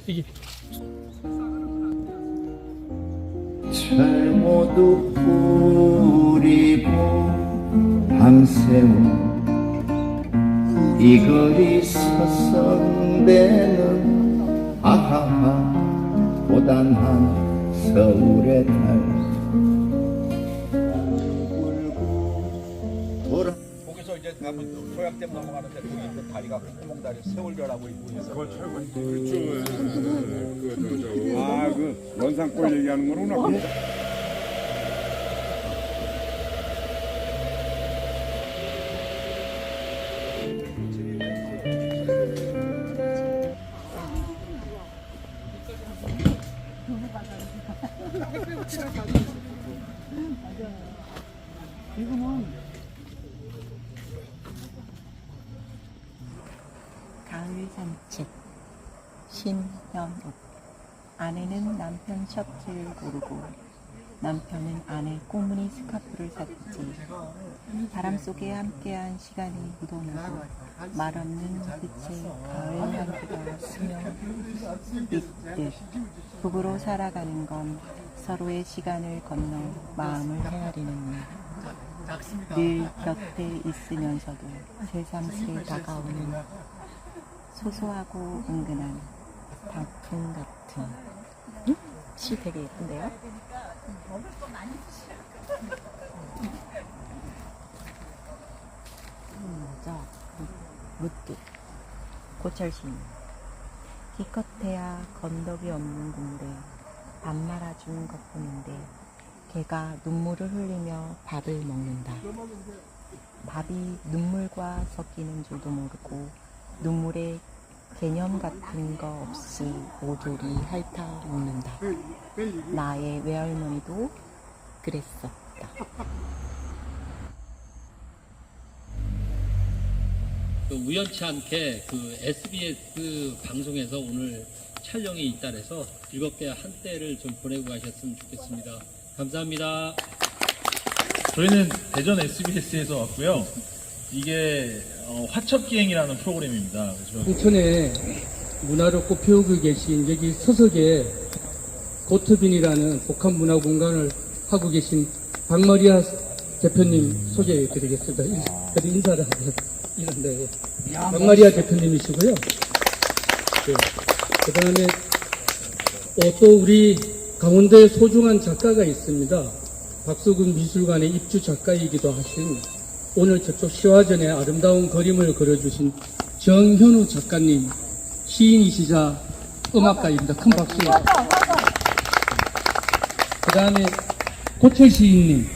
이게 철 모두 뿌리고 밤새워 이 거리 서성대는 아하하 고단한 서울의 달 거기서 이제 가면 소양댐 넘어가는데 거기 있는 다리가 구멍다리 세월교라고 있고 해서 그거 최고 그쪽 그 연산골 얘기하는 거구나. 가을 산책 신현옥. 아내는 남편 셔츠를 고르고 남편은 아내 꽃무늬 스카프를 샀지. 바람 속에 함께한 시간이 묻어나고 말없는 빛의 가을 향기가 스며 있듯 부부로 살아가는 건 서로의 시간을 건너 마음을 헤아리는 일. 늘 곁에 있으면서도 새삼스레 다가오는 소소하고 은근한 단풍 같은. 시 되게 예쁜데요? 먼저 무뚝 고철신. 기껏해야 건더기 없는 군데 밥 말아준 것뿐인데 개가 눈물을 흘리며 밥을 먹는다. 밥이 눈물과 섞이는 줄도 모르고 눈물에 개념 같은 거 없이 모조리 핥아 먹는다. 나의 외할머니도 그랬었다. 우연치 않게 그 SBS 방송에서 오늘 촬영이 있다 해서 즐겁게 한때를 좀 보내고 가셨으면 좋겠습니다. 감사합니다. 저희는 대전 SBS에서 왔고요. 이게 화첩기행이라는 프로그램입니다. 홍천에 문화를 꽃피우고 계신 여기 서석에 고트빈이라는 복합 문화 공간을 하고 계신 박마리아 대표님 소개해 드리겠습니다. 인사를 하는데 박마리아 대표님이시고요. 네. 그 다음에 또 우리 강원도에 소중한 작가가 있습니다. 박수근 미술관의 입주 작가이기도 하신 오늘 저쪽 시화전에 아름다운 그림을 그려주신 정현우 작가님, 시인이시자 음악가입니다. 큰 박수. 그 다음에 고철 시인님,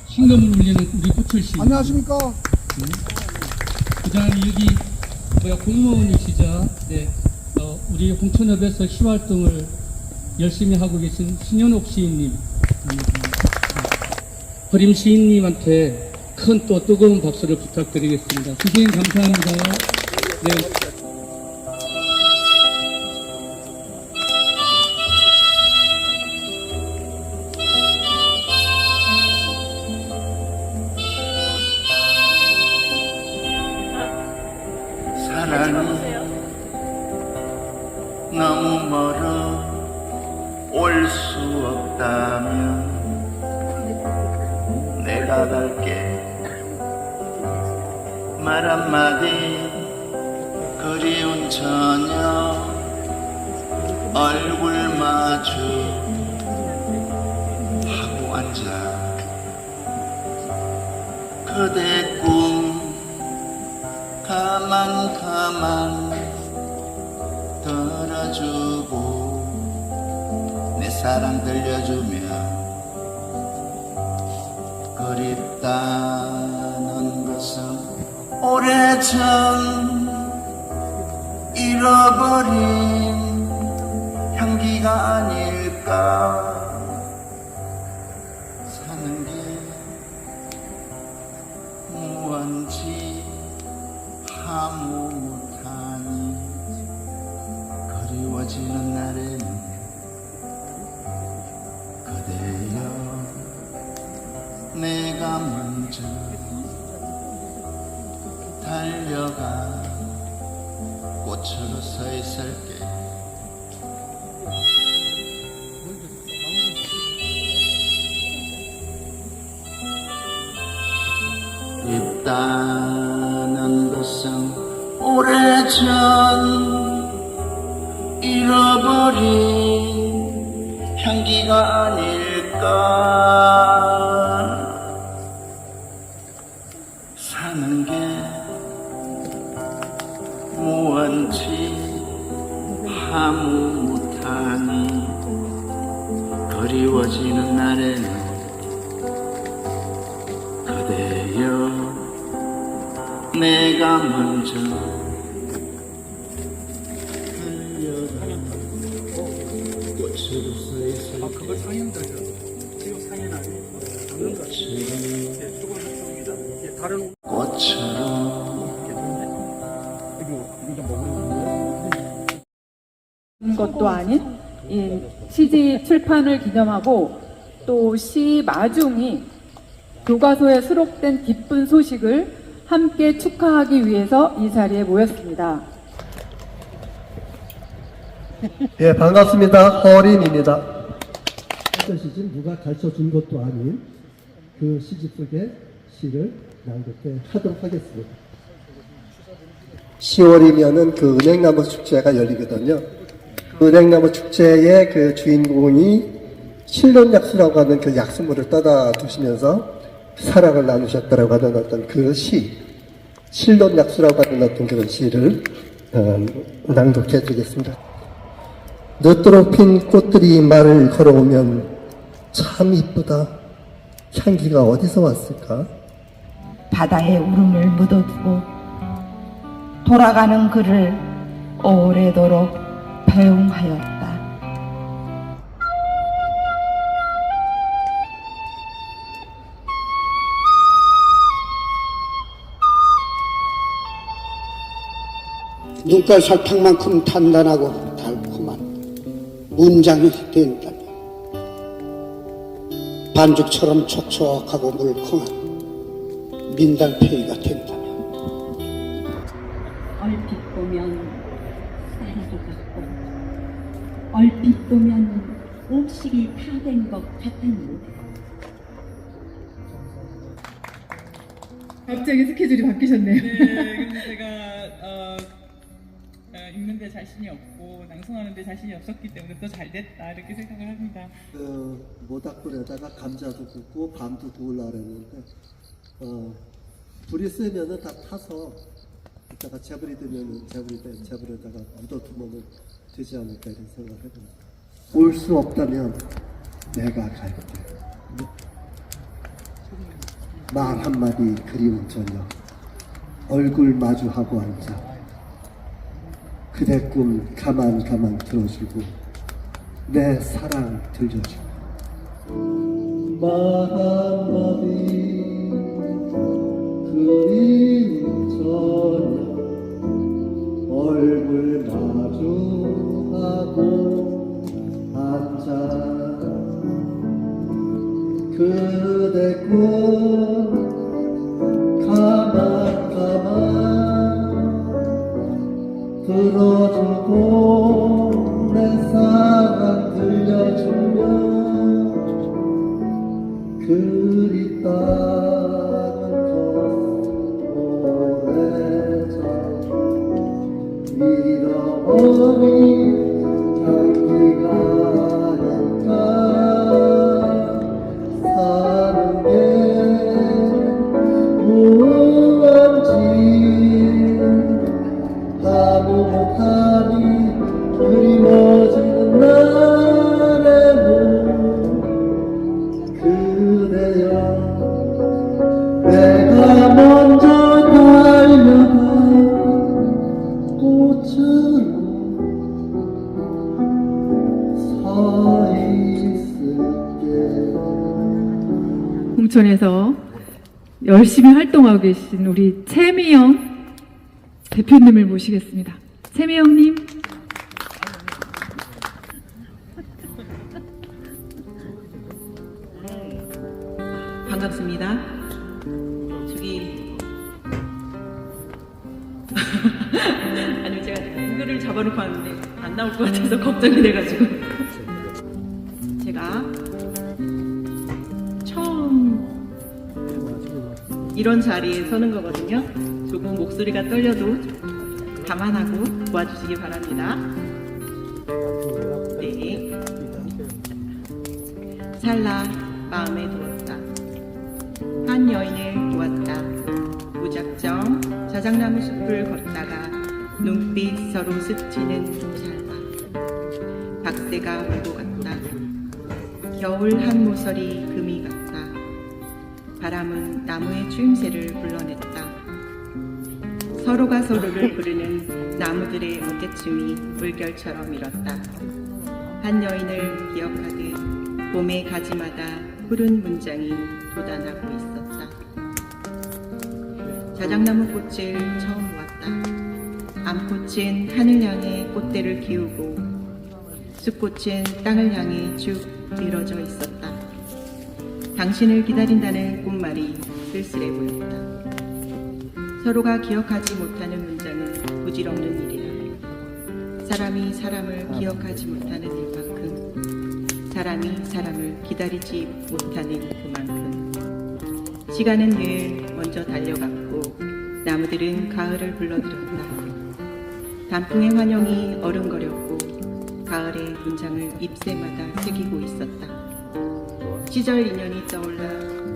신금을 울리는 우리 고철 시인. 안녕하십니까. 그 다음에 여기 공무원이시자 우리 홍천읍에서 시활동을 열심히 하고 계신 신현옥 시인님, 허림 시인님한테 큰 또 뜨거운 박수를 부탁드리겠습니다. 선생님 감사합니다. 네. 사랑이 너무 멀어 올 수 없다면 내가 갈게. 말 한마디 그리운 저녁 얼굴 마주 하고 앉아 그대 꿈 가만 들어주고 내 사랑 들려주며 그립다는 것은 오래전 잃어버린 향기가 아닐까. 사는 게 무언지 하무 못하니 그리워지는 날에는 그대여 내가 먼저 달려가 꽃으로 서 있을게. 있다는 것은 오래전 잃어버린 향기가 아닐까. 사는 게 무언지 아무 못하니 그리워지는 날에는 그대여 내가 먼저 흘려가는 꽃으로 서있을 그걸 상인들죠. 지금 상인 아니에요. 다른 꽃처럼 것도 아닌 이 시집 출판을 기념하고 또 시 마중이 교과서에 수록된 기쁜 소식을 함께 축하하기 위해서 이 자리에 모였습니다. 예, 반갑습니다. 허린입니다. 어떤 시집 누가 가르쳐 준 것도 아닌 그 시집 속의 시를 낭독해 하도록 하겠습니다. 10월이면은 그 은행나무 축제가 열리거든요. 그 은행나무 축제의 그 주인공이 실론약수라고 하는 그 약수물을 떠다 두시면서 사랑을 나누셨다라고 하는 어떤 그 시, 실론약수라고 하는 어떤 그런 시를 낭독해 드리겠습니다. 늦도록 핀 꽃들이 말을 걸어오면 참 이쁘다. 향기가 어디서 왔을까? 바다에 울음을 묻어두고 돌아가는 그를 오래도록 배웅하였다. 눈깔 설탕만큼 단단하고 달콤한 문장이 된다면 반죽처럼 촉촉하고 물컹한 민달팽이가 된다면 얼핏 보면 쌀이도 같고 얼핏 보면 옥식이 다 된 것 같은 갑자기 스케줄이 바뀌셨네요. 네, 근데 제가 읽는데 자신이 없고 낭송하는데 자신이 없었기 때문에 또 잘 됐다 이렇게 생각을 합니다. 모닥불에다가 감자도 굽고 밤도 구우려고 했는데 불이 세면은 다 타서 이따가 재불이 되면은 재불에다가 묻어두면 되지 않을까 이런 생각을 해봅니다. 올 수 없다면 내가 갈게. 말 한마디 그리운 저녁 얼굴 마주하고 앉아 그대 꿈 가만 들어주고 내 사랑 들려주고 말 한마디 그리운 저녁 얼굴 마주하고 앉아 그대 꿈 가만 들어주고 내 사랑 들려주면 그립다는 것 오래전 잃어버린 향기가 아닐까. 사는 게 무언지 아무 못하니 그리워지는 날에는 그대여 내가 먼저 달려가 꽃으로 서 있을게. 홍천에서 열심히 활동하고 계신 우리 최미영 대표님을 모시겠습니다. 최미영님. 반갑습니다. 저기 아니 제가 구글을 잡아놓고 왔는데 안 나올 것 같아서 걱정이 돼가지고 처음 이런 자리에 서는 거거든요. 조금 목소리가 떨려도 감안하고 도와주시기 바랍니다. 네. 찰나 마음에 두었다. 한 여인을 보았다. 무작정 자작나무 숲을 걷다가 눈빛 서로 스치는 찰나. 박새가 울고 갔다. 겨울 한 모서리 금이 같다. 바람은 나무의 추임새를 불러냈다. 서로가 서로를 부르는 나무들의 어깨춤이 물결처럼 일었다. 한 여인을 기억하듯 봄의 가지마다 푸른 문장이 돋아나고 있었다. 자작나무 꽃을 처음 보았다. 암꽃은 하늘 향해 꽃대를 키우고 숲꽃은 땅을 향해 쭉 늘어져 있었다. 당신을 기다린다는 꽃말이 쓸쓸해 보였다. 서로가 기억하지 못하는 문장은 부질없는 일이다. 사람이 사람을 기억하지 못하는 일만큼 사람이 사람을 기다리지 못하는 그만큼 시간은 늘 먼저 달려갔고 나무들은 가을을 불러들였다. 단풍의 환영이 어른거렸고 가을의 문장을 잎새마다 새기고 있었다. 시절 인연이 떠올라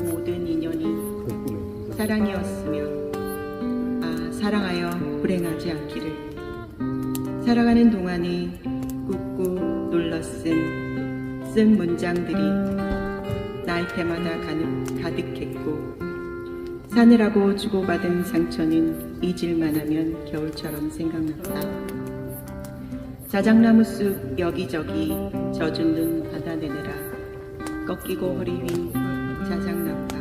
모든 인연이 사랑이었으며 사랑하여 불행하지 않기를. 살아가는 동안에 꾹꾹 눌러 쓴 문장들이 나이테마다 가득했고 사느라고 주고받은 상처는 잊을만 하면 겨울처럼 생각났다. 자작나무 숲 여기저기 젖은 눈 받아내느라 꺾이고 허리 윈 자작나무가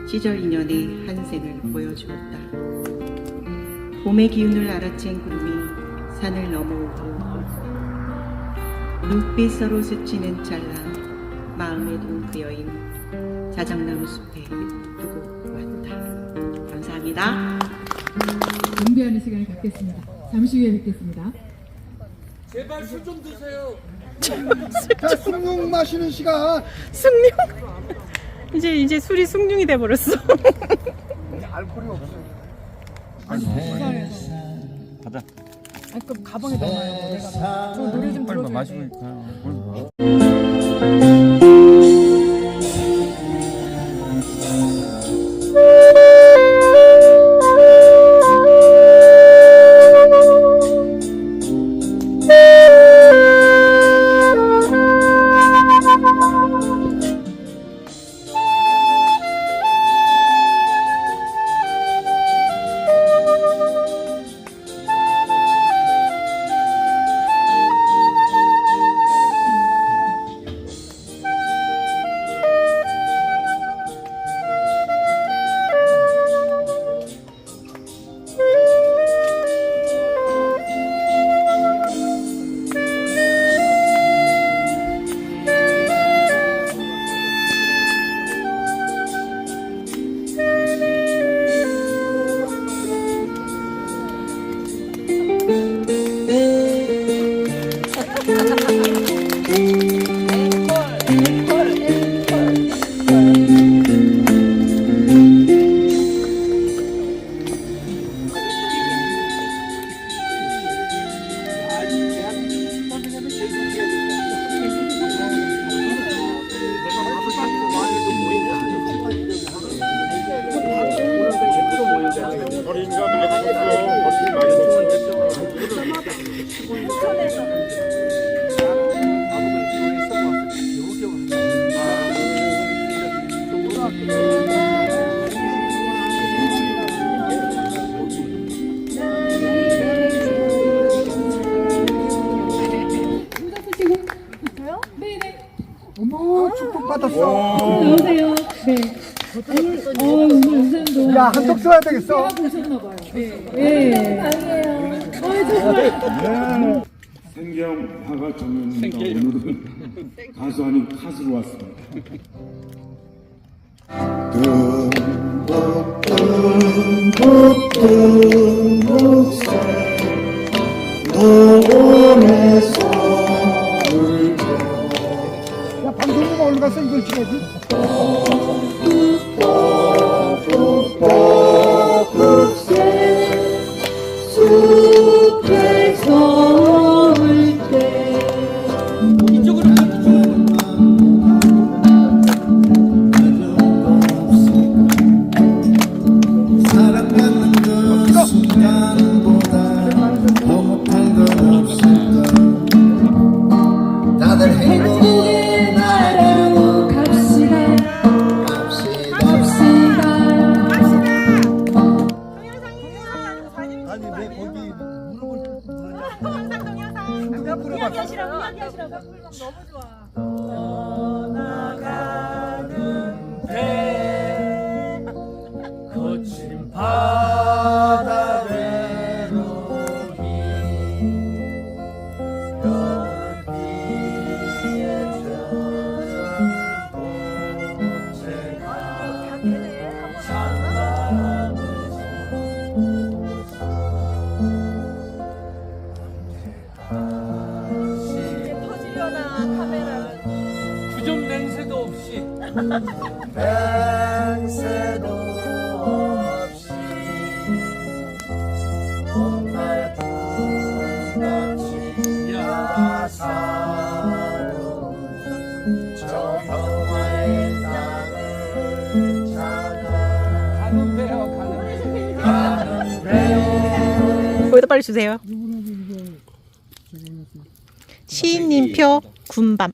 시절 인연의 한생을 보여주었다. 봄의 기운을 알아챈 구름이 산을 넘어오고 눈빛 서로 스치는 찰나 마음에 든 그 여인 자작나무 숲에 두고 왔다. 감사합니다. 준비하는 시간을 갖겠습니다. 잠시 후에 뵙겠습니다. 제발 술 좀 드세요. 자, 숭늉 마시는 시간. 숭늉? 이제 술이 숭늉이 돼버렸어. 알코올이 없어요. 가자. 그럼 가방에 넣어놔요. 내가 저 노래 좀 들어줘야 돼. 마시고 축복 받았어. 나오세요. 네. 오늘 영상도 야, 한턱 써야 되겠어. 보셨나봐요. 네. 아니에요. 정말. 생경화가 정면입니다. 오늘은 가수 아닌 카스로 왔습니다. 야, 방송국 올라가서 이걸 찍어야지. 이야기하시라고. 너무 좋아. 거친 바다 외로이 별 위에 젖은 꽃새가 찬바람을 주점 냉세도 없이 맹세도 없이 봄날 불같이 야사로운 저 평화의 땅을 찾아 가는 배요, 가는 배. 거기다 빨리 주세요. 시인님표 군밤.